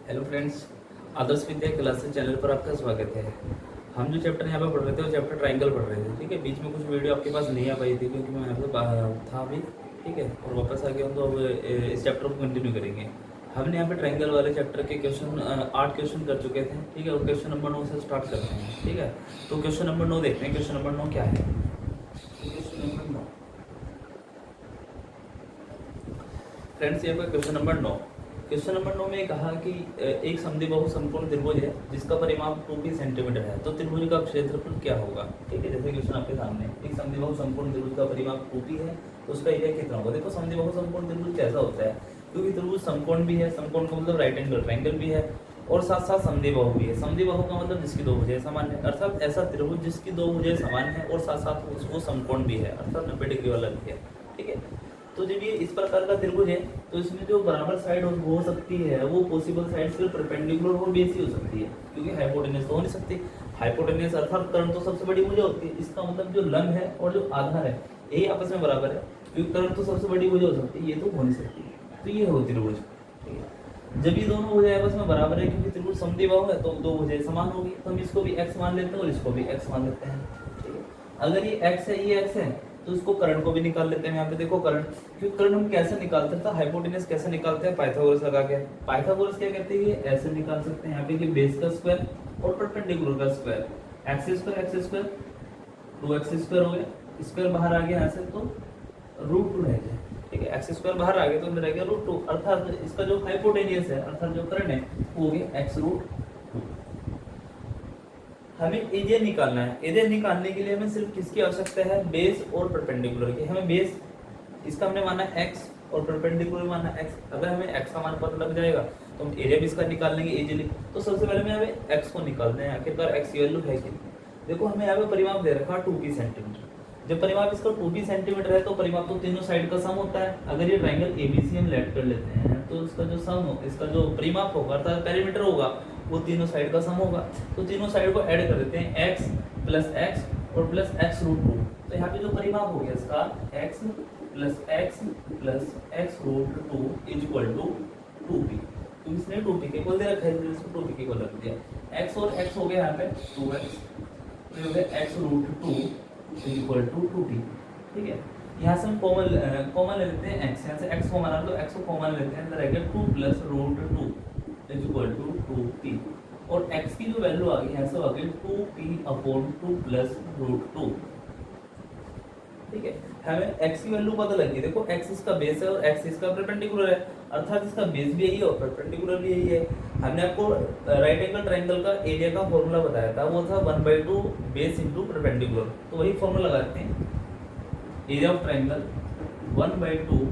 Hello friends, Adarsh Vidya classes channel पर आपका स्वागत है। हम जो चैप्टर यहाँ पे पढ़ रहे थे वो चैप्टर ट्रायंगल पढ़ रहे थे। ठीक है, बीच में कुछ वीडियो आपके पास नहीं आ पाई थी क्योंकि मैं यहाँ पे बाहर था अभी। ठीक है, और वापस आ गया हूँ तो अब इस चैप्टर को कंटिन्यू करेंगे। हमने यहाँ पे ट्रायंगल वाले चैप्टर के क्वेश्चन 8 क्वेश्चन कर चुके थे। ठीक है, और क्वेश्चन नंबर 9 से स्टार्ट करते हैं। ठीक है, तो क्वेश्चन नंबर 9 देखते हैं। क्वेश्चन नंबर 9 क्या है? क्वेश्चन नंबर 9 फ्रेंड्स, ये क्वेश्चन नंबर 9। क्वेश्चन नंबर 9 में कहा कि एक समद्विबाहु समकोण त्रिभुज है जिसका परिमाप 2 सेंटीमीटर है, तो त्रिभुज का क्षेत्रफल क्या होगा? ठीक है, जैसे क्वेश्चन आपके सामने, एक समद्विबाहु समकोण त्रिभुज का परिमाप 2 है, तो उसका एरिया कितना होगा? देखो, समद्विबाहु समकोण त्रिभुज कैसा होता है, क्योंकि त्रिभुज समकोण भी है, समकोण का मतलब राइट एंगल ट्रायंगल भी है, और साथ साथ समद्विबाहु भी है। समद्विबाहु का मतलब जिसकी दो भुजाएं समान है, अर्थात ऐसा त्रिभुज जिसकी दो भुजाएं समान है और साथ साथ वो समकोण भी है, अर्थात 90 डिग्री वाला भी है। ठीक है, तो जब ये इस प्रकार का त्रिभुज है तो इसमें जो बराबर साइड हो सकती है वो पॉसिबल साइड सिर्फ परपेंडिकुलर और बेस ही हो सकती है, क्योंकि हाइपोटेन्यूज तो हो नहीं सकती। हाइपोटेन्यूज अर्थात कर्ण तो सबसे बड़ी भुजा होती है, इसका मतलब जो लंब है और जो आधार है यही आपस में बराबर है, क्योंकि कर्ण तो सबसे बड़ी भुजा हो सकती है, ये तो हो नहीं सकती। तो ये हो त्रिभुज। ठीक है, जब ये दोनों भुजाएं आपस में बराबर है, क्योंकि त्रिभुज समद्विबाहु है तो दो भुजाएं समान होगी, तो हम इसको भी x मान लेते हैं और इसको भी x मान लेते हैं। ठीक है, अगर ये x है, ये x है, तो इसको कर्ण को भी निकाल लेते हैं। यहाँ पे देखो कर्ण, क्योंकि कर्ण हम कैसे निकालते हैं, तो हाइपोटेनस कैसे निकालते हैं? पाइथागोरस लगा के। पाइथागोरस क्या कहते हैं? ये ऐसे निकाल सकते हैं यहाँ पे कि बेस का स्क्वायर और परपेंडिकुलर का स्क्वायर, एक्स स्क्वायर 2x² हो गया, स्क्वायर बाहर आ गया यहाँ से तो √2 रह गया। ठीक है, एक्स स्क्वायर बाहर आ गया तो अंदर रह गया √2, अर्थात इसका जो हाइपोटेनियस है अर्थात जो कर्ण है वो हो गया x√2। हमें एरिया निकालना है। एरिया निकालने के लिए हमें सिर्फ किसकी आवश्यकता है? बेस और परपेंडिकुलर की। हमें बेस इसका हमने माना x और परपेंडिकुलर माना x। अगर हमें x का मान पता लग जाएगा तो हम एरिया भी इसका निकाल लेंगे इजीली। तो सबसे पहले हमें x को निकालते हैं, आखिरकार x की वैल्यू है कितनी। देखो, हमें यहाँ पे परिमाप दे रखा 2 सेंटीमीटर। जब परिमाप इसका 2 सेंटीमीटर है तो परिमाप तो तीनों साइड का सम होता है। अगर ये ट्रायंगल एबीसी हम लेट कर लेते हैं तो इसका जो सम हो, इसका जो परिमाप होगा अर्थात पेरीमीटर होगा वो तीनों साइड का सम होगा। तो तीनों साइड को ऐड कर देते हैं, x प्लस x और प्लस x√2। तो यहाँ पे जो परिमाप हो गया इसका x plus x√2 is equal to 2p। तो इसने 2p के इक्वल दे रखा है, इसको 2p के इक्वल रख दिया। x और x हो गया यहाँ पे 2x, तो हो गया x√2 is equal to 2p। ठीक है, यहाँ से हम कॉमन ले लेते हैं x, यहाँ से x कॉमन आ तो x को कॉमन लेते हैं, अंदर रहेगा 2 plus √2 is equal to 2p, और x की जो वैल्यू आ गई यहाँ से आ गई 2p/2 प्लस √2। ठीक है, हमें x की वैल्यू पता लगी। देखो, x इसका बेस है और x इसका परपेंडिकुलर है, अर्थात इसका बेस भी यही है और परपेंडिकुलर भी यही है। हमने आपको राइट एंगल ट्रायंगल का एरिया का फॉर्मूला बताया था, वो था 1/2 बेस इंटू परपेंडिकुलर। तो वही फॉर्मूला लगाते हैं, area of triangle 1/2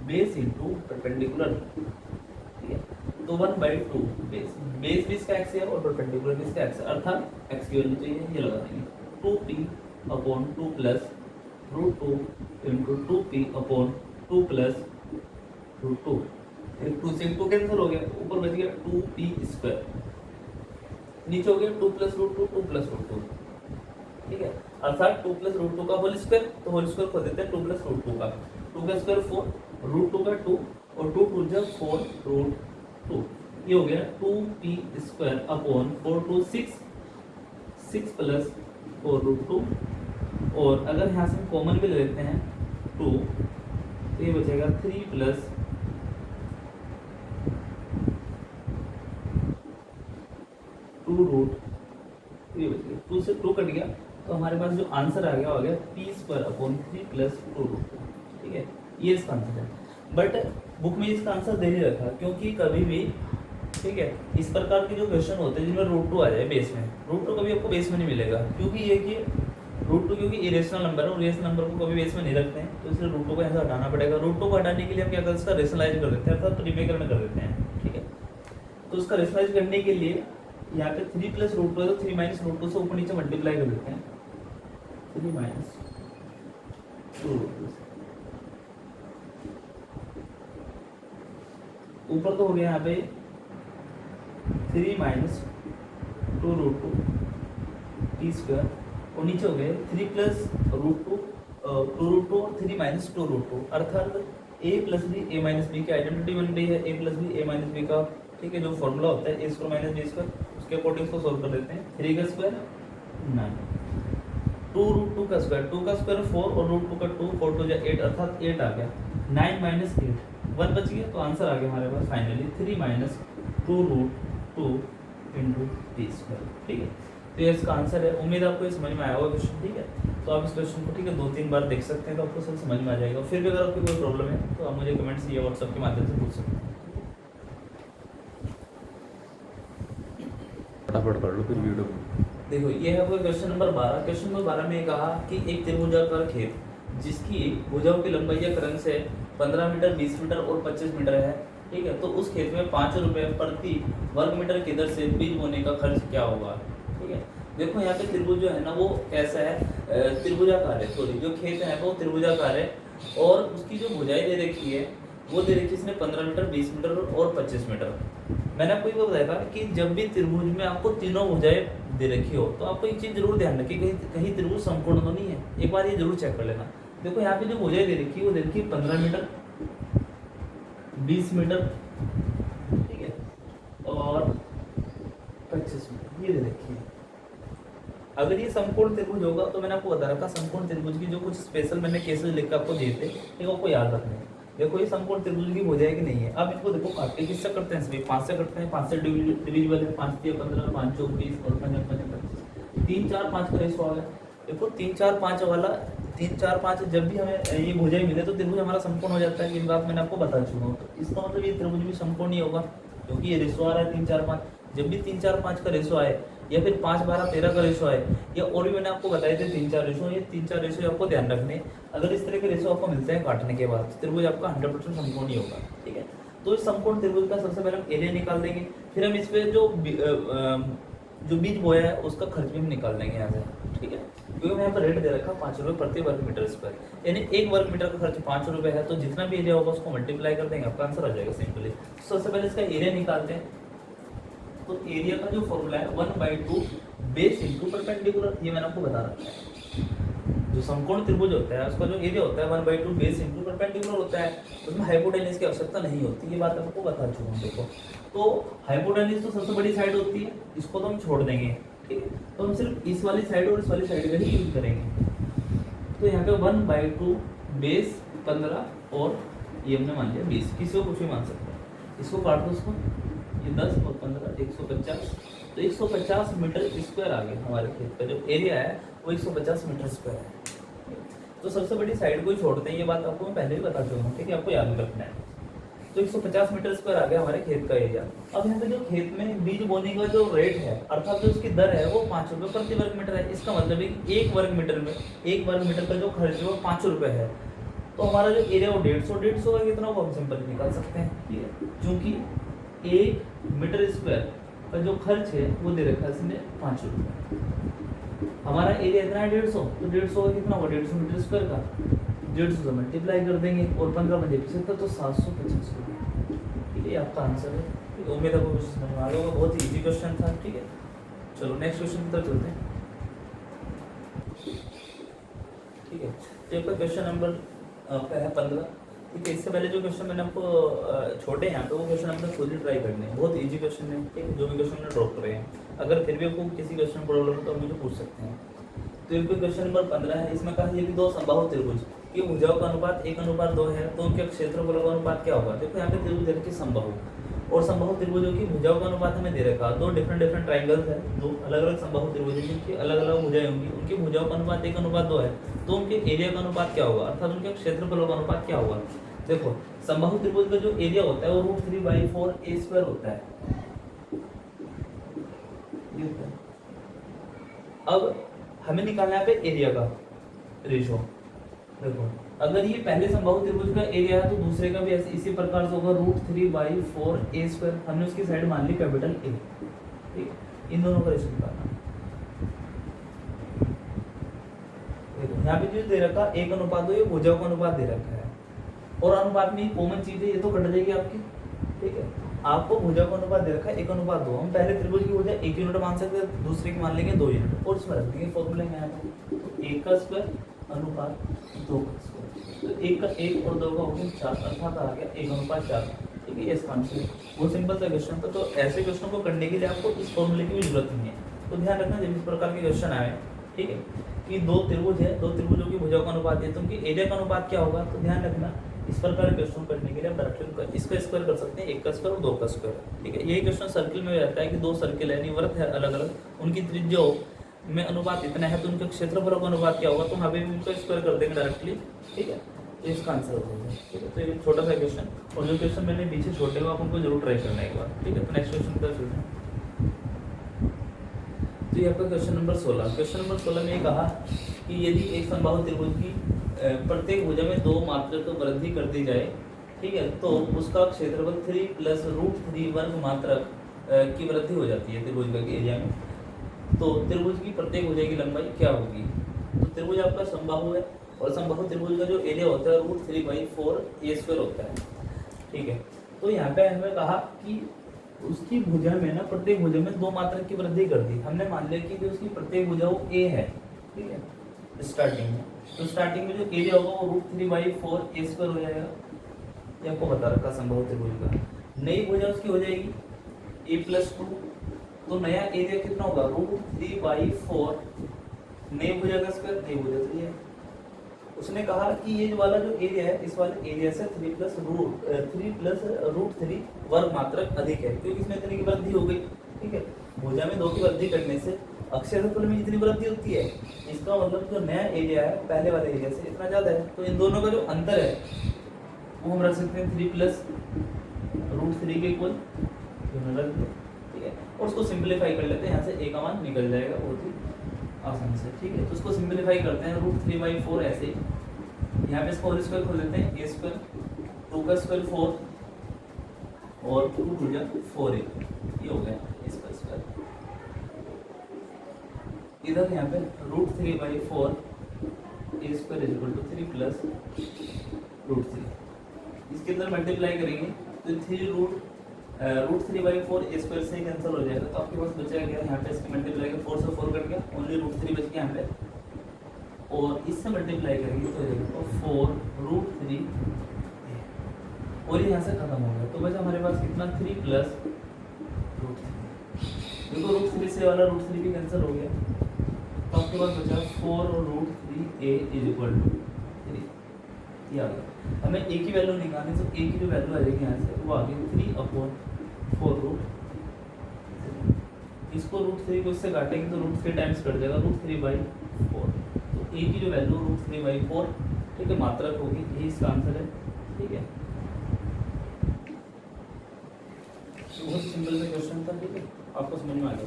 base into perpendicular. ठीक है, तो 1/2 बेस भी इसका x है और परपेंडिकुलर भी इसका x है, अर्थात x की वैल्यू चाहिए, ये लगा देंगे 2p/2 plus √2 into 2p/2 plus √2। फिर 2 से 2 कैंसिल हो गया, ऊपर बच गया 2p², नीचे हो गया 2 प्लस √2 2 प्लस √2। ठीक है, अर्थात 2 प्लस √2 का होल स्क्वायर, तो होल स्क्वायर खोल देते हैं 2 प्लस √2 का। 2 का स्क्वायर 4, √2 का 2 और 2 2 जा 4 √2। ये हो गया 2p²/4 2 6 प्लस 4√2, और अगर यहाँ से हम कॉमन भी ले लेते हैं 2 तो ये बचेगा 3 प्लस 2 ये बच गया, 2 से 2 कट गया, तो हमारे पास जो आंसर आ गया p²/3 प्लस 2√2। ठीक है, ये इसका आंसर है। बट बुक में इसका आंसर दे नहीं रखा, क्योंकि कभी भी, ठीक है, इस प्रकार के जो क्वेश्चन होते हैं जिनमें √2 आ जाए बेस में, √2 कभी आपको बेस में नहीं मिलेगा, क्योंकि ये कि √2 क्योंकि इरेशनल नंबर है और इरेशनल नंबर को कभी बेस में नहीं रखते हैं, तो इसलिए √2 को यहाँ से हटाना पड़ेगा। √2 को हटाने के लिए हम क्या करते हैं, इसका रेशनलाइज कर देते हैं, अर्थात परिमेयकरण कर देते हैं। ठीक है, तो उसका रेशनलाइज करने के लिए यहाँ पे 3 प्लस √2 है तो 3 माइनस √2 से ऊपर नीचे मल्टीप्लाई कर देते हैं, 3 माइनस 2√2। ऊपर तो हो गया यहाँ पे 3 माइनस 2√2 t², और नीचे हो गए 3 प्लस √2 2√2 और 3 माइनस 2√2, अर्थात a plus B a minus B की आइडेंटिटी बन रही है, a plus B a minus B का ठीक है, जो फॉर्मूला होता है A square minus B square, उसके अकॉर्डिंग इसको सोल्व कर देते हैं। 3 का स्क्वायर 9, 2 रूट 2 का स्क्वायर, 2 का स्क्वायर 4 और रूट 2 का 2, 4 2 जा 8 अर्थात 8 आ गया। 9 माइनस 8 1 बच गया, तो आंसर आ गया हमारे पास finally 3 minus 2 root 2 into T square. ठीक है, तो ये इसका आंसर है। उम्मीद है आपको ये समझ में आया होगा क्वेश्चन। ठीक है, तो आप इस क्वेश्चन को ठीक है 2-3 बार देख सकते हैं, तो आपको सब समझ में आ जाएगा। फिर भी अगर आपको कोई प्रॉब्लम है तो आप मुझे कमेंट्स या व्हाट्सएप के माध्यम से पूछ सकते हैं। फटाफट कर लो फिर वीडियो। देखो ये है वो क्वेश्चन नंबर 12। क्वेश्चन नंबर 12 में ये कहा कि एक त्रिभुजाकार खेत जिसकी भुजाओं की लंबाई या क्रंश है 15 मीटर, 20 मीटर और 25 मीटर है। ठीक है, तो उस खेत में 5 रुपये प्रति वर्ग मीटर की दर से बीज बोने का खर्च क्या होगा। ठीक है, देखो यहाँ पे त्रिभुज जो है ना वो कैसा है, त्रिभुजाकार है। सॉरी, जो खेत है वो त्रिभुजाकार है और उसकी जो भुजाएं दे रखी है वो दे रखी है इसने 15 मीटर, 20 मीटर और 25 मीटर। मैंने आपको ये बताया था कि जब भी त्रिभुज में आपको तीनों भुजाएं दे रखी हो तो आपको एक चीज जरूर ध्यान रखिए, कहीं त्रिभुज समकोण तो नहीं है। एक बार ये जरूर चेक कर लेना। देखो यहाँ पे जो भुजाएं दे रखी है वो दे रखी है 15 मीटर, 20 मीटर, ठीक है, और 25 मीटर, ये दे रखी है। अगर ये समकोण त्रिभुज होगा तो मैंने आपको बता रखा समकोण त्रिभुज की जो कुछ स्पेशल मैंने केसेस लिख के आपको दिए थे, ठीक है, आपको याद रखने हैं। देखो ये समकोण त्रिभुज की हो जाएगी नहीं है। अब इसको देखो काट के किससे करते हैं, सभी 5 से करते हैं। 5 से डिविजिबल है, 5 3 15, 5 4 20 और 5 5 25, 3 4 5 का रेशो आ गया। देखो 3 4 5 वाला 3 4 5 जब भी हमें ये भुजाएं मिले तो त्रिभुज हमारा समकोण हो जाता है। ये बात मैंने आपको बता चुका हूँ। तो इसका मतलब ये त्रिभुज भी समकोण ही होगा क्योंकि ये रेशो आ रहा है 3 4 5। जब भी 3 4 5 का रेशो आए या फिर 5 12 13 का रेशो आए या और भी मैंने आपको बताए थे 3 4 रेशो, ये 3 4 रेशो आपको ध्यान रखने। अगर इस तरह के रेशो आपको मिलते हैं काटने के बाद त्रिभुज आपका 100% समकोण ही होगा। ठीक है, तो इस समकोण त्रिभुज का सबसे पहले हम एरिया निकाल देंगे, फिर हम इस पे जो बीज बोया है उसका खर्च भी हम निकाल देंगे यहाँ से। ठीक है, क्योंकि मैं यहाँ पर रेट दे रखा 5 रुपये प्रति वर्ग मीटर स्क्वायर, यानी 1 वर्ग मीटर का खर्च 5 रुपये है। तो जितना भी एरिया होगा उसको मल्टीप्लाई कर देंगे, आपका आंसर आ जाएगा सिंपली। सबसे पहले इसका एरिया निकालते हैं। तो एरिया का जो फॉर्मूला है 1/2 बेस इंटू परपेंडिकुलर, ये मैंने आपको बता रखा है। जो समकोण त्रिभुज होता है उसका जो एरिया होता है 1/2 बेस इंटू परपेंडिकुलर होता है, उसमें हाइपोटेन्यूज की आवश्यकता नहीं होती। ये बात आपको बता चुका हूँ। देखो तो हाइपोटेन्यूज तो सबसे बड़ी साइड होती है, इसको तो हम छोड़ देंगे। ठीक है, तो हम सिर्फ इस वाली साइड और इस वाली साइड का ही यूज करेंगे। तो यहाँ पे 1/2 बेस 15 और ये हमने मान लिया 20, किसी को कुछ भी मान सकते हैं। इसको काट दो, उसको ये 10 और 15 150, तो 150 मीटर स्क्वायर आ गया। हमारे खेत का जो एरिया है वो 150 मीटर स्क्वायर है। तो सबसे बड़ी साइड को ही छोड़ते हैं, ये बात आपको मैं पहले भी बता चुका हूँ। ठीक है, आपको याद रखना है। तो 150 मीटर स्क्वायर आ गया हमारे खेत का एरिया। अब यहाँ पे जो खेत में बीज बोने का जो रेट है अर्थात जो उसकी दर है वो 5 रुपये प्रति वर्ग मीटर है। इसका मतलब है कि 1 वर्ग मीटर में 1 वर्ग मीटर का जो खर्च है वो 5 रुपये है। तो हमारा जो एरिया वो 150 का कितना वो हम सिंपल निकाल सकते हैं। ठीक है, क्योंकि 1 मीटर स्क्वायर का जो खर्च है वो दे रखा है इसने 5 रुपये। हमारा एरिया इतना है 150, तो 150 का कितना होगा 150 मीटर स्क्वायर का 150 से मल्टीप्लाई कर देंगे और 15 बजे 75, तो 750 रुपये। ठीक है, आपका आंसर है। ठीक है, उम्मीद आपको कुछ समझ में आ गया होगा। बहुत ही इजी क्वेश्चन था। ठीक है, चलो नेक्स्ट क्वेश्चन की तरफ चलते हैं। ठीक है, तो आपका क्वेश्चन नंबर आपका है 15। ठीक है, इससे पहले जो क्वेश्चन मैंने आपको छोटे यहाँ पे वो क्वेश्चन आपने खुद ही ट्राई करने हैं। बहुत इजी क्वेश्चन है। ठीक है, जो भी क्वेश्चन मैंने ड्रॉप करे हैं, अगर फिर भी आपको किसी क्वेश्चन प्रॉब्लम है तो आप मुझे पूछ सकते हैं। तो ये क्वेश्चन नंबर 15 है। इसमें कहा है कि दो समबाहु त्रिभुज की भुजाओं का अनुपात 1:2 है, तो उनके क्षेत्रफल का अनुपात क्या होगा। देखो यहाँ पे त्रिभुज दे रखे समबाहु, और समबाहु त्रिभुजों की भुजाओं का अनुपात हमें दे रखा है। दो डिफरेंट ट्राइंगल्स है, दो अलग अलग समबाहु त्रिभुज हैं जिनकी अलग अलग भुजाएं होंगी, उनकी भुजाओं का अनुपात 1:2 है। तो उनके एरिया का अनुपात क्या होगा अर्थात उनके क्षेत्रफल का अनुपात क्या होगा। देखो समबाहु त्रिभुज का जो एरिया होता है वो √3/4a² होता है। अब हमें निकालना है पे एरिया का रेशो। देखो अगर ये पहले समबाहु त्रिभुज का एरिया है तो दूसरे का भी ऐसे इसी प्रकार से होगा √3/4a²। हमने उसकी साइड मान ली कैपिटल ए। ठीक, इन दोनों का रेशो निकालना। देखो यहाँ पे जो दे रखा 1:2 ये भुजाओं का अनुपात दे रखा है, और अनुपात में कॉमन चीज है, ये तो कट जाएगी आपकी। ठीक है, आपको भुजा का अनुपात दे रखा है 1:2। हम पहले त्रिभुज की भुजा 1 यूनिट मान सकते हैं, दूसरे की मान लेंगे 2 यूनिट और इसमें रख देंगे फॉर्मूले में। तो 1 का स्क्वायर अनुपात 2 का स्क्वायर, तो 1 का 1 और 2 का हो गया 4 अर्थात आ गया 1:4। तो ठीक है, ये इसका आंसर है। वो सिंपल सा क्वेश्चन था। तो ऐसे क्वेश्चन को करने के लिए आपको इस फॉर्मूले की भी जरूरत नहीं है। तो ध्यान रखना जब इस प्रकार के क्वेश्चन आए, ठीक है, कि दो त्रिभुज है, दो त्रिभुजों की भुजाओं का अनुपात है, तो उनकी एरिया का अनुपात क्या होगा। तो ध्यान रखना इस प्रकार के क्वेश्चन करने के लिए आप डायरेक्टली इसका स्क्वायर कर सकते हैं, एक का स्क्वायर और दो का स्क्वायर, ठीक है। यही क्वेश्चन सर्किल में रहता है कि दो सर्किल है, यानी वृत्त है अलग अलग, उनकी त्रिज्या में अनुपात इतना है, तो उनके क्षेत्रफल का अनुपात क्या होगा, तो हम अभी उनको स्क्वायर कर देंगे डायरेक्टली, ठीक है। तो इसका आंसर हो जाएगा, ठीक है। तो ये छोटा सा क्वेश्चन, और जो क्वेश्चन मैंने पीछे छोटे हुआ आप उनको जरूर ट्राई करना एक बार, ठीक है। तो नेक्स्ट क्वेश्चन का चलते हैं। तो ये आपका क्वेश्चन नंबर 16। क्वेश्चन नंबर 16 में ये कहा कि यदि एक समबाहु त्रिभुज की प्रत्येक भुजा में 2 मात्रक वृद्धि कर दी जाए, ठीक है, तो उसका क्षेत्रफल 3 + √3 वर्ग मात्रक की वृद्धि हो जाती है त्रिभुज का एरिया में। तो त्रिभुज की प्रत्येक भुजा की लंबाई क्या होगी। तो त्रिभुज आपका समबाहु है, और समबाहु त्रिभुज का जो एरिया होता है √3/4a² होता है, ठीक है। तो यहाँ पे हमें कहा कि उसकी भुजा में ना, प्रत्येक भुजा में 2 मात्रक की वृद्धि कर दी। हमने मान लिया कि जो उसकी प्रत्येक भुजा वो a है, ठीक है, स्टार्टिंग में। तो स्टार्टिंग में जो एरिया होगा वो √3/4a² हो जाएगा, ये आपको बता रखा समबाहु त्रिभुज का। नई भुजा उसकी हो जाएगी a+2, तो नया एरिया कितना होगा √3/4, नई भुजा का स्क्वायर, नई भुजा तो ये है। उसने कहा कि ये वाला जो एरिया है, इस वाले एरिया से 3 + √3 वर्ग मात्रक अधिक है, क्योंकि इसमें इतनी की वृद्धि हो गई, ठीक है। भुजा में 2 की वृद्धि करने से क्षेत्रफल में जितनी वृद्धि होती है, इसका मतलब जो नया एरिया है पहले वाले एरिया से इतना ज्यादा है। तो इन दोनों का जो अंतर है वो हम रख सकते हैं 3 + √3 के इक्वल, ठीक है। और उसको सिंपलीफाई कर लेते हैं, यहाँ से a का मान निकल जाएगा बहुत ही आसान से, ठीक है। तो उसको सिंपलीफाई करते हैं, √3/4 ऐसे, यहाँ पे इसको होल स्क्वायर खोल लेते हैं, a², 2 का स्क्वायर 4 और 2 भुजा 4a, ये हो गया इसका स्क्वायर। इधर यहाँ पे √3/4 a² = 3 + √3, इसके अंदर मल्टीप्लाई करेंगे तो 3√3/4 a² से कैंसिल हो जाएगा। तो आपके पास बचेगा क्या, यहाँ पे इसकी मल्टीप्लाई करेंगे 4 से 4 कट गया, ओनली √3 बच गया यहाँ पे, और इससे मल्टीप्लाई करेंगे तो देखो 4√3, और ये यहाँ से खत्म हो गया। तो बचा हमारे पास कितना 3 + √3, देखो √3 से वाला √3 भी कैंसिल हो गया, तो आपके पास बचा 4√3a = 3, ये आ गया। हमें a की वैल्यू निकालनी, तो a की जो वैल्यू आ जाएगी यहाँ से वो आ गई 3/4√3, इसको √3 को इससे काटेंगे तो √3 टाइम्स कट जाएगा √3/4, तो a की जो वैल्यू √3/4, ठीक है, मात्रक होगी, ये इसका आंसर है, ठीक है। बहुत सिंपल सा क्वेश्चन था, ठीक है, आपको समझ में आ गया।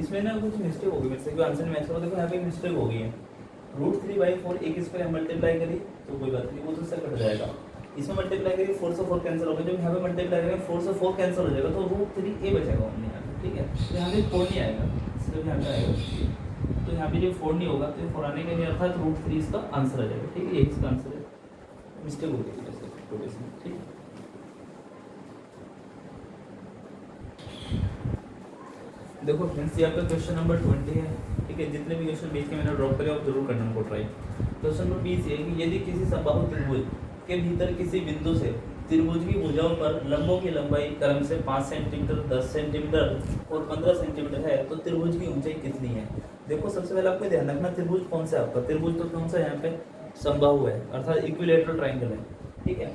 इसमें ना कुछ मिस्टेक होगी मेरे से, क्योंकि आंसर मैच करो, देखो यहाँ पे मिस्टेक हो गई है। √3/4 एक इस पर मल्टीप्लाई करी तो कोई बात नहीं, वो तो इससे कट जाएगा। इसमें मल्टीप्लाई करिए 4 से 4 कैंसिल हो गया, जब यहाँ पे मल्टीप्लाई करेंगे 4 से 4 कैंसिल हो जाएगा, तो √3a बचेगा ओनली यहाँ पे, ठीक है। तो यहाँ पे 4 नहीं आएगा, सिर्फ यहाँ पे आएगा। तो यहाँ पे जो 4 नहीं होगा, तो 4 आने के लिए अर्थात √3 इसका आंसर आ जाएगा, ठीक है, ये इसका आंसर है। मिस्टेक हो गई वैसे, ठीक है। देखो फ्रेंड्स, ये आपका क्वेश्चन नंबर 20 है, ठीक है। जितने भी क्वेश्चन बीच के मैंने ड्रॉप करे आप जरूर करना को ट्राई। क्वेश्चन नंबर 20 है कि यदि किसी समबाहु त्रिभुज के भीतर किसी बिंदु से त्रिभुज की भुजाओं पर लंबों की लंबाई क्रम से 5 सेंटीमीटर, 10 सेंटीमीटर और 15 सेंटीमीटर है, तो त्रिभुज की ऊंचाई कितनी है। देखो सबसे पहले आपको ध्यान रखना त्रिभुज कौन सा है आपका, त्रिभुज तो कौन सा यहाँ पे समबाहु है, अर्थात इक्विलैटरल ट्रायंगल है, ठीक है।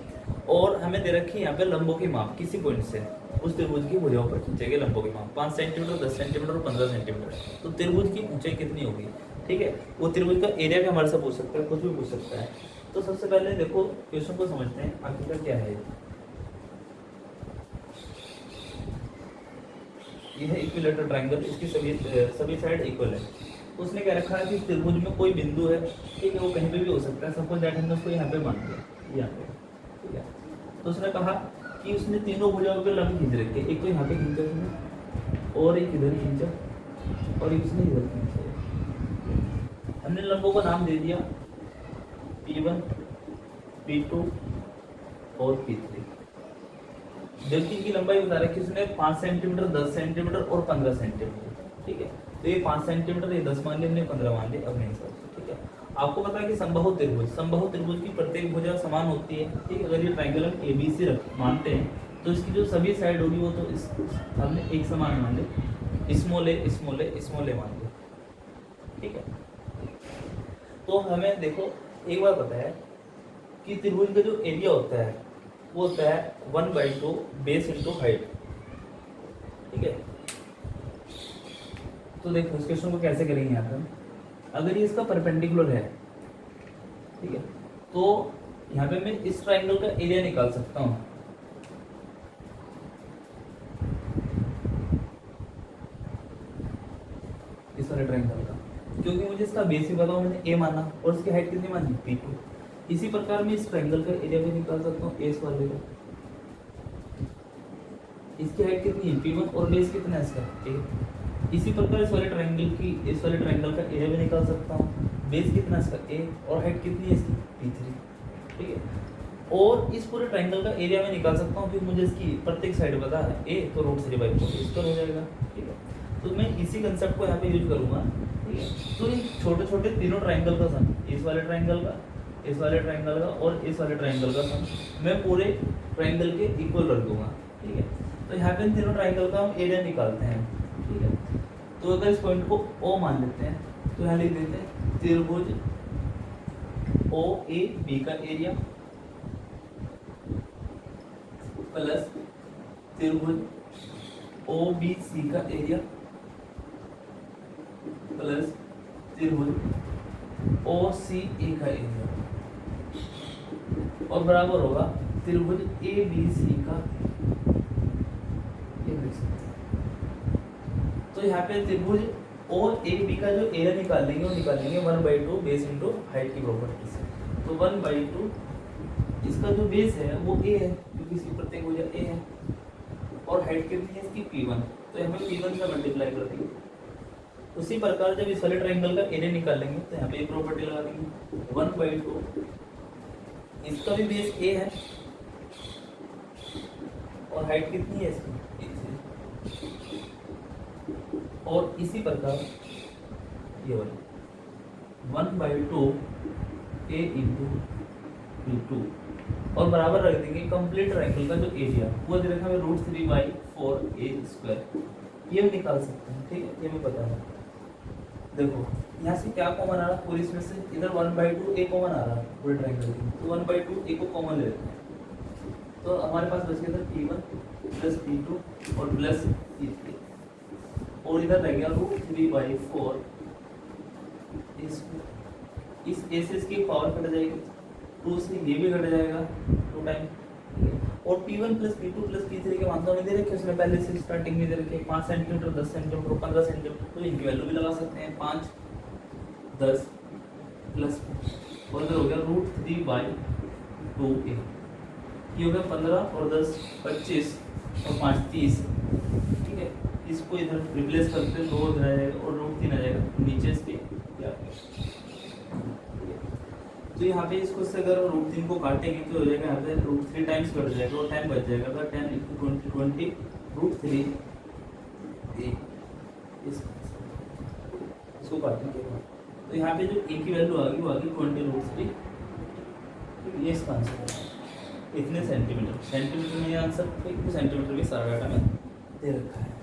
और हमें दे रखी है यहाँ पे लंबों की माप, किसी पॉइंट से उस त्रिभुज की भुजाओं पर खींचे गए लंबों की माप 5 सेंटीमीटर, 10 सेंटीमीटर और 15 सेंटीमीटर। तो त्रिभुज की ऊंचाई कितनी होगी, ठीक है। वो त्रिभुज का एरिया भी हमारे से पूछ सकता है, कुछ भी पूछ सकता है। तो सबसे पहले देखो क्वेश्चन को समझते हैं आखिर क्या है। ये है इक्विलैटरल ट्रायंगल, इसकी सभी साइड इक्वल है। तो उसने क्या रखा है कि त्रिभुज में कोई बिंदु है, ठीक है, वो कहीं पे भी हो सकता है। सपोज दैट हमने उसको यहाँ पे मान लिया, यहाँ पे, ठीक है। तो उसने कहा कि उसने तीनों भुजाओं के लंब खींच रखे, एक तो यहाँ पे खींचा उसने, और एक इधर खींचा, और एक उसने इधर खींचा। हमने लंबों का नाम दे दिया P1, P2 और P3। जबकि इनकी लंबाई बता रखी उसने 5 सेंटीमीटर, 10 सेंटीमीटर और 15 सेंटीमीटर, ठीक है। तो ये 5 सेंटीमीटर, ये 10 मान लिया हमने, 15 मान लिया अपने हिसाब से, ठीक है। आपको पता है कि समबाहु त्रिभुज की प्रत्येक भुजा समान होती है, ठीक है। अगर ये ट्रायंगल हम ABC मानते हैं तो इसकी जो सभी साइड होगी वो तो इस हमने एक समान मान ली, स्मॉल ए स्मॉल ए स्मॉल ए मान ली, ठीक है। तो हमें देखो एक बार पता है कि त्रिभुज का जो एरिया होता है वो होता है 1/2 बेस इंटू हाइट, ठीक है। तो देखो इस क्वेश्चन को कैसे करेंगे यहाँ पर, अगर ये इसका परपेंडिकुलर है, ठीक है, तो यहाँ पे मैं इस ट्रायंगल का एरिया निकाल सकता हूँ। इस वाले ट्रायंगल का, क्योंकि मुझे इसका बेस भी पता हो, मैंने ए माना और इसकी हाइट कितनी मानी P2। इसी प्रकार मैं इस ट्रायंगल का एरिया भी निकाल सकता हूँ इस वाले का। इसकी हाइट कितनी है P1 और बेस कितना है इसका A। इसी प्रकार इस वाले ट्रायंगल का एरिया भी निकाल सकता हूँ, बेस कितना है इसका A और हाइट कितनी है इसकी P3, ठीक है। और इस पूरे ट्रायंगल का एरिया मैं निकाल सकता हूँ, फिर मुझे इसकी प्रत्येक साइड पता है A तो √3/4 इस पर हो जाएगा, ठीक है। तो मैं इसी कंसेप्ट को यहाँ पे यूज करूँगा, ठीक है। तो इन छोटे छोटे तीनों ट्रायंगल का सम, इस वाले ट्रायंगल का, इस वाले ट्रायंगल का और इस वाले ट्रायंगल का सम मैं पूरे ट्रायंगल के इक्वल रख दूंगा, ठीक है। तो यहाँ पे इन तीनों ट्रायंगल का हम एरिया निकालते हैं, ठीक है। तो अगर इस पॉइंट को O मान लेते हैं तो यहाँ लिख देते हैं त्रिभुज OAB का एरिया प्लस त्रिभुज OBC का एरिया प्लस त्रिभुज OCA का एरिया और बराबर होगा त्रिभुज ABC का। तो यहाँ पे त्रिभुज OAB का जो एरिया निकालेंगे वो निकालेंगे 1/2 बेस इंटू हाइट की प्रॉपर्टी से। तो 1/2 इसका जो बेस है वो A है, क्योंकि इसकी प्रत्येक भुजा A है, और हाइट कितनी है इसकी P1, तो यहाँ पे P1 से मल्टीप्लाई कर देंगे। उसी प्रकार जब इस वाले ट्रायंगल का एरिया निकालेंगे तो यहाँ पे एक प्रॉपर्टी लगा देंगे 1/2, इसका भी बेस A है और हाइट कितनी है इसकी, और इसी प्रकार ये वाली 1/2 A इंटू P2 और बराबर रख देंगे कंप्लीट ट्रायंगल का जो एरिया वो दे रखा है √3/4A², ये भी निकाल सकते हैं, ठीक है। ये भी पता है। देखो यहाँ से क्या कॉमन आ रहा है पूरी इसमें से, इधर 1/2 A कॉमन आ रहा है पूरे ट्रायंगल की, तो 1/2 A को कॉमन ले लेते हैं। तो हमारे पास बच गया था P1 प्लस P2 और प्लस P3, और इधर रह गया √3/4। इस A से इसकी पावर कट जाएगी, 2 से ये भी कट जाएगा 2 टाइम, और P1 plus P2 plus P3 के मान तो नहीं दे रखे उसमें, पहले से स्टार्टिंग में दे रखे 5 सेंटीमीटर 10 सेंटीमीटर 15 सेंटीमीटर, तो इनकी वैल्यू भी लगा सकते हैं 5 10 प्लस, और इधर हो गया √3/2A, ये हो गया 15 और 10 25 और 5 30, ठीक है। इसको इधर रिप्लेस करते हैं 2 इधर आ जाएगा और √3 आ जाएगा नीचे इसके। तो यहाँ पे इसको से अगर √3 को काटेंगे तो हो जाएगा यहाँ पे √3 टाइम्स कट जाएगा और 10 बच जाएगा, अगर 10 × 20 √3 इसको काटने के बाद तो यहाँ पे जो A की वैल्यू आ गई वो आ गई 20√3, ये इसका आंसर है। इतने सेंटीमीटर में ये आंसर, इतने सेंटीमीटर में सारा डाटा में दे रखा है।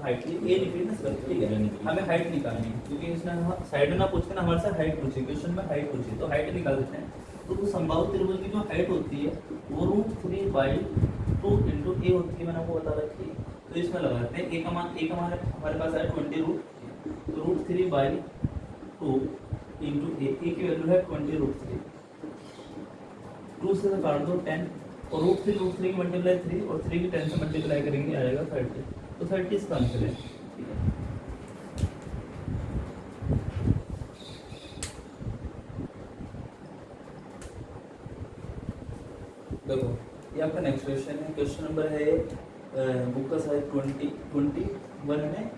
हाइट ये लिखी ना सर, ठीक है। हमें हाइट निकालनी है, क्योंकि इसने साइड ना पूछ के ना हमारे साथ हाइट पूछी, क्वेश्चन में हाइट पूछी, तो हाइट निकाल देते हैं। तो समबाहु त्रिभुज की जो हाइट होती है वो √3/2 इंटू A होती है, मैंने आपको बता रखी है। तो इसमें लगाते हैं A का मान हमारे पास है 20√, तो √3/2 इंटू A की वैल्यू है 20√3, 2 से काट दो 10 और √3 की मल्टीप्लाई 3 और 3 की 10 से मल्टीप्लाई करेंगे आ जाएगा 30, तो 30 इसका आंसर है, ठीक है। देखो ये आपका नेक्स्ट क्वेश्चन है, क्वेश्चन नंबर है बुक का साइज 21 में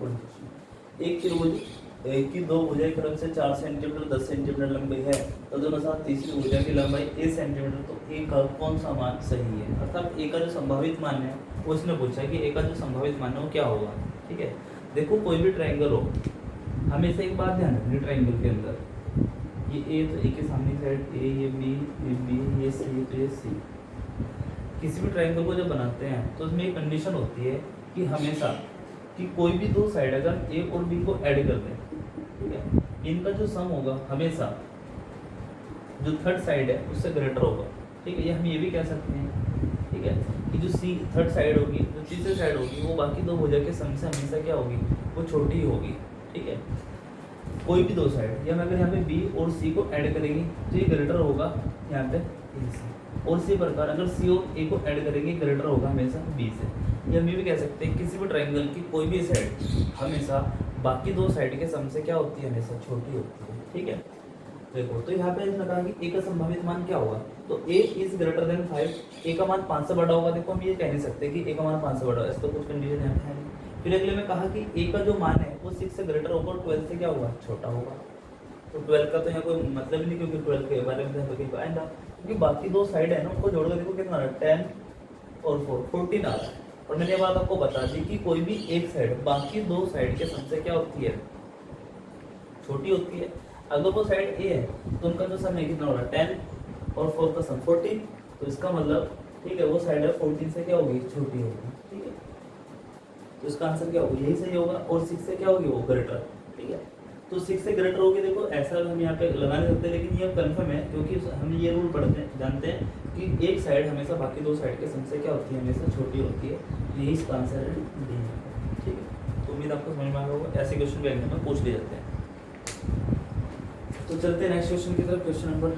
20 एक त्रिभुज एक की दो भुजा क्रम से 4 सेंटीमीटर 10 सेंटीमीटर लंबी है, तदनुसार तीसरी भुजा की लंबाई ए सेंटीमीटर, तो ए का कौन सा मान सही है? अर्थात ए का जो संभावित मान है वो इसने पूछा कि ए का जो संभावित मान है वो क्या होगा। ठीक है, देखो कोई भी ट्रायंगल हो, हमेशा एक बात ध्यान रखनी ट्रायंगल के अंदर, ये ए तो ए के सामने साइड ए, ये बी, ये सी, तो ये सी। किसी भी ट्रायंगल को जब बनाते हैं तो उसमें एक कंडीशन होती है कि हमेशा कि कोई भी दो साइड अगर ए और बी को ऐड कर दें, ठीक है, इनका जो सम होगा हमेशा जो थर्ड साइड है उससे ग्रेटर होगा। ठीक है, ये हम ये भी कह सकते हैं, ठीक है, कि जो सी थर्ड साइड होगी, जो तीसरी साइड होगी, वो बाकी दो भुजा के सम से हमेशा क्या होगी, वो छोटी होगी। ठीक है, कोई भी दो साइड, या अगर यहाँ पे बी और सी को ऐड करेंगे तो ये ग्रेटर होगा यहाँ पे ए से, और इसी प्रकार अगर सी और ए को ऐड करेंगे ग्रेटर होगा हमेशा बी से। या हम ये भी कह सकते हैं किसी भी ट्रायंगल की कोई भी साइड हमेशा बाकी दो साइड के सम से क्या होती है, हमेशा छोटी होती है। ठीक है, देखो तो यहाँ पे इसने कहा कि ए का संभावित मान क्या होगा, तो ए इज ग्रेटर देन 5, ए का मान 5 से बड़ा होगा। देखो हम ये कह नहीं सकते कि ए का मान 5 से बड़ा है, इसका कुछ कंडीशन यहाँ पे है नहीं। फिर अगले में कहा कि ए का जो मान है वो 6 से ग्रेटर होगा और 12 से क्या होगा, छोटा होगा। तो 12 का तो यहाँ कोई मतलब ही नहीं, क्योंकि 12 के बारे में तो कहीं आएगा, क्योंकि बाकी दो साइड है ना उनको जोड़कर देखो कितना आ रहा है, 10 और 4 14 आ रहा है। और मैंने ये बात आपको बता दी कि कोई भी एक साइड बाकी दो साइड के सम से क्या होती है, छोटी होती है। अगर वो साइड ए है तो उनका जो सम है कितना हो रहा है, 10 और 4 का सम 14, तो इसका मतलब ठीक है वो साइड है 14 से क्या होगी, छोटी होगी। ठीक है, तो इसका आंसर क्या होगा, यही सही होगा। और 6 से क्या होगी, वो ग्रेटर। ठीक है, तो 6 से ग्रेटर होगी। देखो ऐसा हम यहाँ पे लगा नहीं सकते, लेकिन ये कंफर्म है क्योंकि हम ये रूल पढ़ते हैं, जानते हैं कि एक साइड हमेशा बाकी दो साइड के सम से क्या होती है, हमेशा छोटी होती है। यही इसका आंसर है डी। ठीक है, तो उम्मीद आपको समझ में आ गया होगा, ऐसे क्वेश्चन भी एग्जाम में पूछ लिए जाते हैं। तो चलते हैं नेक्स्ट क्वेश्चन की तरफ। क्वेश्चन नंबर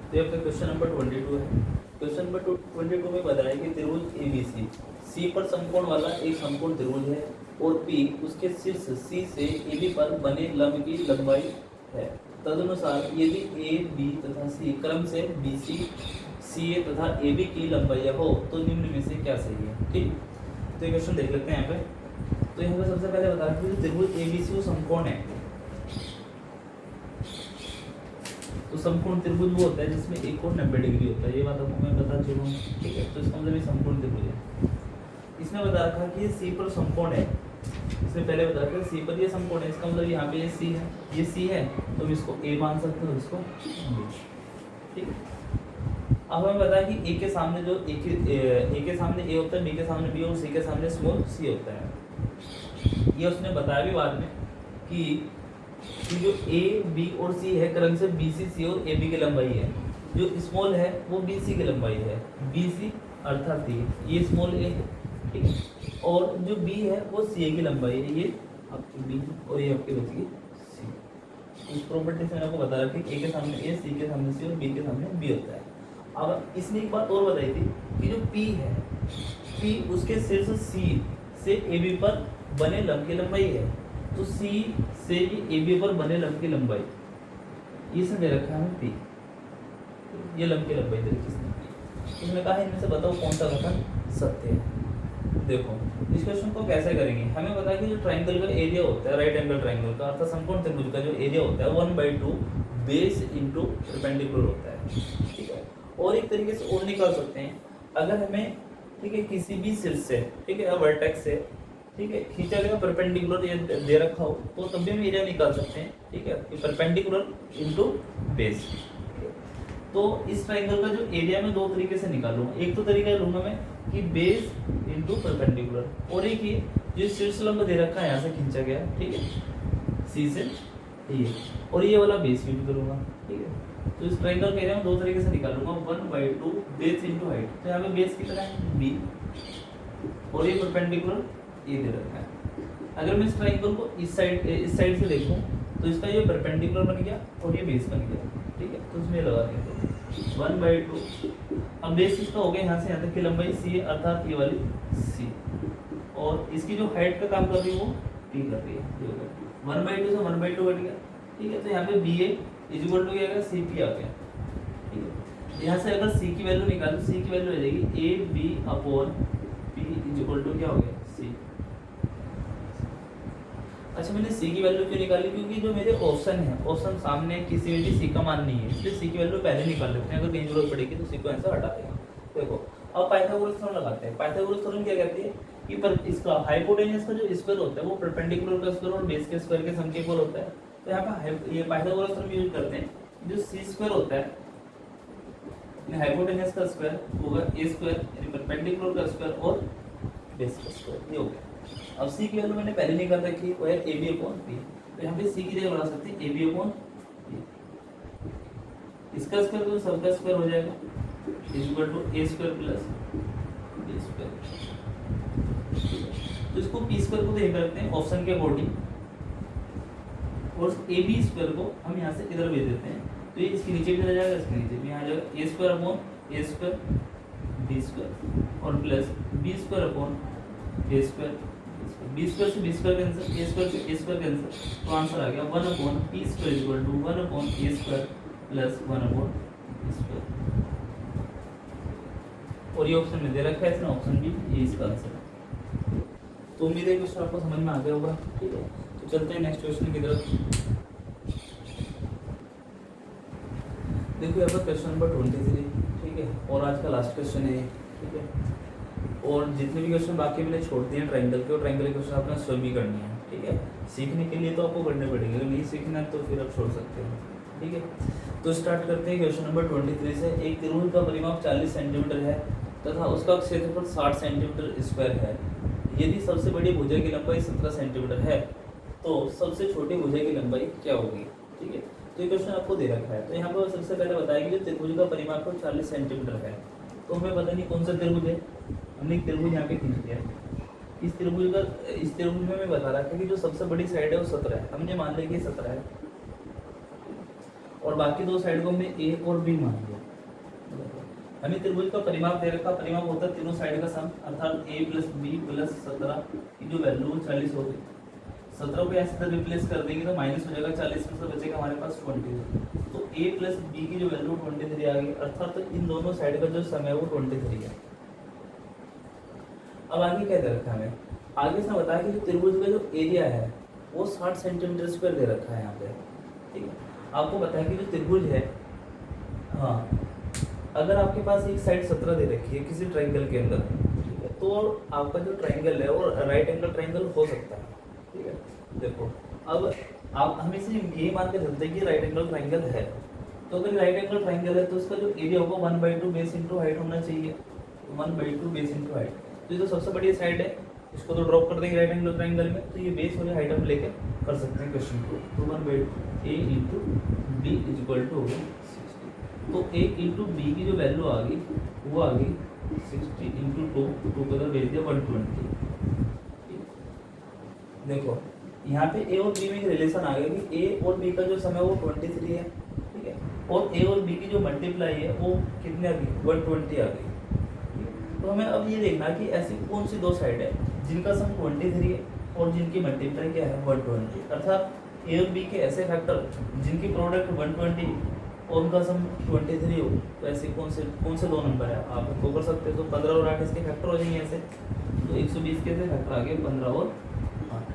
तो आपका क्वेश्चन नंबर 22 है। क्वेश्चन नंबर 22 में बताया कि त्रिभुज ABC सी पर समकोण वाला एक समकोण त्रिभुज है और P उसके शीर्ष C से AB पर बने लंब की लंबाई है। तदनुसार यदि AB तथा C क्रम से BC CA तथा AB की लंबाई हो तो निम्न में से क्या सही है। ठीक, तो ये क्वेश्चन देख लेते हैं यहाँ पे। तो यहाँ पे सबसे पहले बता रहा हूँ त्रिभुज ABC वो समकोण है। तो समकोण त्रिभुज वो होता है जिसमें एक कोण 90 डिग्री होता है, ये बात आपको मैं बता चुका हूँ। ठीक है, तो इसका मतलब ये समकोण त्रिभुज है। इसने बता रखा कि ये सी पर समकोण है, इसने पहले बता रखा सी पर ये समकोण है, इसका मतलब यहाँ पे ये सी है, ये सी है तो इसको ए मान सकते हो, इसको बी। ठीक है, अब हमें पता है कि ए के सामने जो ए के सामने ए होता है, बी के सामने बी और सी के सामने स्मॉल सी होता है। ये उसने बताया भी बाद में कि जो ए बी और सी है क्रम से बी सी और ए बी की लंबाई है, जो स्मॉल है वो बी सी की लंबाई है, बी सी अर्थात ये स्मॉल ए है। ठीक है, और जो बी है वो सी ए की लंबाई है, ये आपकी बी और ये आपकी बचेगी सी। इस प्रॉपर्टी से मैंने आपको बता रहा कि ए के सामने ए, सी के सामने सी और बी के सामने बी होता है। अब इसने एक बात और बताई थी कि जो पी है, पी उसके शीर्ष सी से ए बी पर बने लंब की लंबाई है, तो सी से ए बी पर बने लंब की लंबाई ये से दे रखा है पी, ये लंब की लंबाई दे रखी है। इसमें कहा इनमें से बताओ कौन सा कथन सत्य है। देखो इस क्वेश्चन को कैसे करेंगे, हमें पता है कि जो ट्राइंगल का एरिया होता है, राइट एंगल ट्राइंगल का अर्थात समकोण त्रिभुज का जो एरिया होता है 1/2 बेस इंटू परपेंडिकुलर होता है। ठीक है, और एक तरीके से और निकाल सकते हैं, अगर हमें ठीक है किसी भी शीर्ष से, ठीक है, वर्टेक्स से, ठीक है, खींचा गया परपेंडिकुलर ये दे रखा हो तो तब भी हम एरिया निकाल सकते हैं। ठीक है, परपेंडिकुलर इंटू बेस। तो इस ट्राइंगल का जो एरिया में दो तरीके से निकालूंगा, एक तो तरीका लूंगा मैं कि बेस इंटू परपेंडिकुलर, और एक ये जो शीर्ष लंब दे रखा है यहाँ से खींचा गया, ठीक है, सी से ये, और ये वाला बेस यूज करूंगा। ठीक है, तो इस ट्राइंगल का एरिया में दो तरीके से निकालूंगा, 1/2 बेस इंटू हाइट। तो यहाँ पे बेस कितना है बी, और ये परपेंडिकुलर ये दे रखा है। अगर मैं इस ट्राइंगल को इस साइड से देखूं तो इसका ये परपेंडिकुलर बन गया और ये बेस बन गया। ठीक है, तो इसमें लगा देंगे 1/2। अब बेस इसका हो गया यहाँ से यहाँ तक की लंबाई सी है, अर्थात ये वाली सी, और इसकी जो हाइट का काम कर रही है वो टी कर रही है। 1/2 से 1/2 बढ़ गया। ठीक है, तो यहाँ पे B A is equal to क्या आ गया, सी पी आ गया। ठीक है, यहाँ से अगर सी की वैल्यू निकालो, सी की वैल्यू आ जाएगी A B upon P is equal to क्या हो गया सी। अच्छा मैंने सी की वैल्यू क्यों निकाली, क्योंकि जो मेरे ऑप्शन है, ऑप्शन सामने किसी में भी सी का मान नहीं है, इसलिए सी की वैल्यू पहले निकाल लेते हैं, अगर कहीं जरूरत पड़ेगी तो सी को आंसर हटा देंगे। देखो अब पाइथागोरस थ्योरम लगाते हैं। पाइथागोरस थ्योरम क्या कहती है कि पर इसका हाइपोटेन्यूज का जो स्क्वायर होता है वो परपेंडिकुलर का स्क्वायर और बेस के स्क्वायर के सम के इक्वल होता है। तो यहाँ पे ये पाइथागोरस थ्योरम यूज करते हैं, जो सी स्क्वायर होता है हाइपोटेन्यूज का स्क्वायर होगा ए स्क्वायर यानी परपेंडिकुलर का स्क्वायर और बेस का स्क्वायर, ये हो गया। अब सी की वैल्यू मैंने पहले निकाल रखी है, वो है ए बी अपॉन बी, तो यहाँ पे सी की जगह बना सकते हैं ए बी अपॉन बी, इसका स्क्वायर तो सबका स्क्वायर हो जाएगा equal to A square plus B square. तो इसको पी स्क्वायर को देख रखते हैं ऑप्शन के अकॉर्डिंग, और ए बी स्क्वायर को हम यहाँ से इधर भेज देते हैं, तो ये इसके नीचे भी चला जाएगा, इसके नीचे भी यहाँ जाएगा A square upon A square B square और plus B square upon A square, B square से B square cancel, A square से ए स्क्वायर कैंसिल, तो आंसर आ गया 1 upon P square equal to 1 upon A square plus 1 upon B square. और ये option में दे रखा है इसने, ऑप्शन बी ये इसका आंसर है। तो उम्मीद है क्वेश्चन आपको समझ में आ गया होगा, ठीक है। तो चलते हैं नेक्स्ट क्वेश्चन की तरफ। देखो यहाँ पर क्वेश्चन नंबर 23, ठीक है, और आज का लास्ट क्वेश्चन है, ठीक है। और जितने भी क्वेश्चन बाकी मैंने छोड़ दिए हैं ट्रायंगल के, और ट्रायंगल के क्वेश्चन आपने स्वयं ही करनी है, ठीक है। सीखने के लिए तो आपको करने पड़ेंगे, अगर नहीं सीखना है तो फिर आप छोड़ सकते हो, ठीक है। तो स्टार्ट करते हैं क्वेश्चन नंबर 23 से। एक त्रिभुज का परिमाप 40 सेंटीमीटर है तथा उसका क्षेत्रफल 60 सेंटीमीटर स्क्वायर है। यदि सबसे बड़ी भुजा की लंबाई 17 सेंटीमीटर है तो सबसे छोटी भुजा की लंबाई क्या होगी, ठीक है। तो ये क्वेश्चन आपको दे रखा है। तो यहाँ पर सबसे पहले बताया कि जो त्रिभुज का परिमाप 40 सेंटीमीटर है, तो हमें पता नहीं कौन सा त्रिभुज है, हमने एक त्रिभुज यहाँ पे खींच दिया। इस त्रिभुज में मैं बता रहा था कि जो सबसे बड़ी साइड है वो 17 है, हमने मान लिया कि 17 है, और बाकी दो साइड को हमने ए और बी मान लिया। हमें त्रिभुज का परिमाप दे रखा, परिमाप होता है तीनों साइड का सम, अर्थात a प्लस बी प्लस 17 की जो वैल्यू 40 होगी। 17 को ऐसे रिप्लेस कर देंगे तो माइनस हो जाएगा, 40 में से बचेगा हमारे पास 20। तो a प्लस बी की जो वैल्यू 23 आ गई, अर्थात इन दोनों साइड का जो सम है वो 23 है। अब आगे क्या दे रखा है हमें, आगे इसने बताया कि जो त्रिभुज का जो एरिया है वो 60 सेंटीमीटर स्क्वायर दे रखा है यहाँ पे, ठीक है। आपको बताया कि जो त्रिभुज है, हाँ, अगर आपके पास एक साइड 17 दे रखी है किसी ट्रायंगल के अंदर, ठीक है, तो आपका जो ट्रायंगल है वो राइट एंगल ट्रायंगल हो सकता है, ठीक है। देखो अब आप हमेशा ये मान के चलते हैं कि राइट एंगल ट्रायंगल है, तो अगर राइट एंगल ट्रायंगल है तो उसका जो एरिया होगा 1/2 बेस इंटू हाइट होना चाहिए, 1/2 बेस इंटू हाइट। तो ये जो सबसे बड़ी साइड है इसको तो ड्रॉप कर देंगे राइट एंगल ट्रायंगल में, तो ये बेस और हाइट हम लेके कर सकते हैं क्वेश्चन को। तो 1/2 a into B is equal to 60। तो a इंटू बी की जो वैल्यू आ गई वो आ गई 60 इंटू 2 को तो भेज दिया 120। देखो यहाँ पे a और b में एक रिलेशन आ गया कि a और b का जो समय वो 23 है, ठीक है, और a और b की जो मल्टीप्लाई है वो कितने आ गई 120 आ गई। तो हमें अब ये देखना है कि ऐसी कौन सी दो साइड है जिनका सम 23 है और जिनकी मल्टीप्लाई क्या है 120, अर्थात a और b के ऐसे फैक्टर जिनकी प्रोडक्ट 120 और उनका सम 23 हो, तो ऐसे कौन से दो नंबर है आप इनको कर सकते हो। तो 15 और 8 इसके फैक्टर हो जाएंगे ऐसे, तो 120 के से फैक्टर आ गए 15 और 8।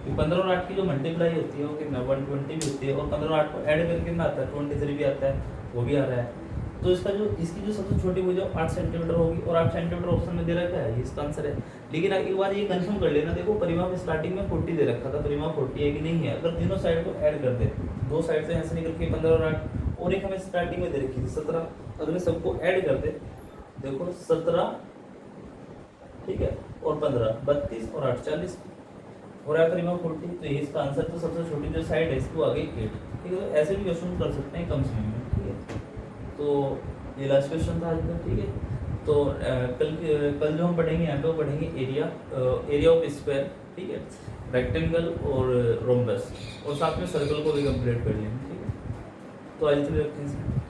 15 और 8 की जो मल्टीप्लाई होती है वो कितना 120 भी होती है, और 15 और 8 को ऐड करके कितना आता है 23 भी आता है, वो भी आ रहा है। तो इसकी जो सबसे छोटी भुजा 8 सेंटीमीटर होगी, और 8 सेंटीमीटर ऑप्शन में दे रखा है, ये इसका आंसर है। लेकिन एक बार ये कंफर्म कर लेना, देखो परिमाप स्टार्टिंग में 40 दे रखा था, परिमाप 40 है कि नहीं है। अगर तीनों साइड को ऐड कर दे, दो साइड से ऐसे निकल के 15 और 8, और एक हमें स्टार्टिंग में दे रखी थी 17, अगर सबको ऐड कर दे, देखो 17, ठीक है, और 15 32 और 8 40, और आया परिमाप 40, तो ये इसका आंसर। तो सबसे छोटी जो साइड है इसको आ गई 8, ठीक है। तो ऐसे भी क्वेश्चन कर सकते हैं कम समय में, ठीक है। तो ये लास्ट क्वेश्चन था आज का, ठीक है। तो कल जो हम पढ़ेंगे यहाँ पे वो पढ़ेंगे एरिया ऑफ स्क्वायर, ठीक है, रेक्टेंगल और रोम्बस, और साथ में सर्कल को भी कंप्लीट कर लेंगे, ठीक है। तो आज के लिए रखते हैं।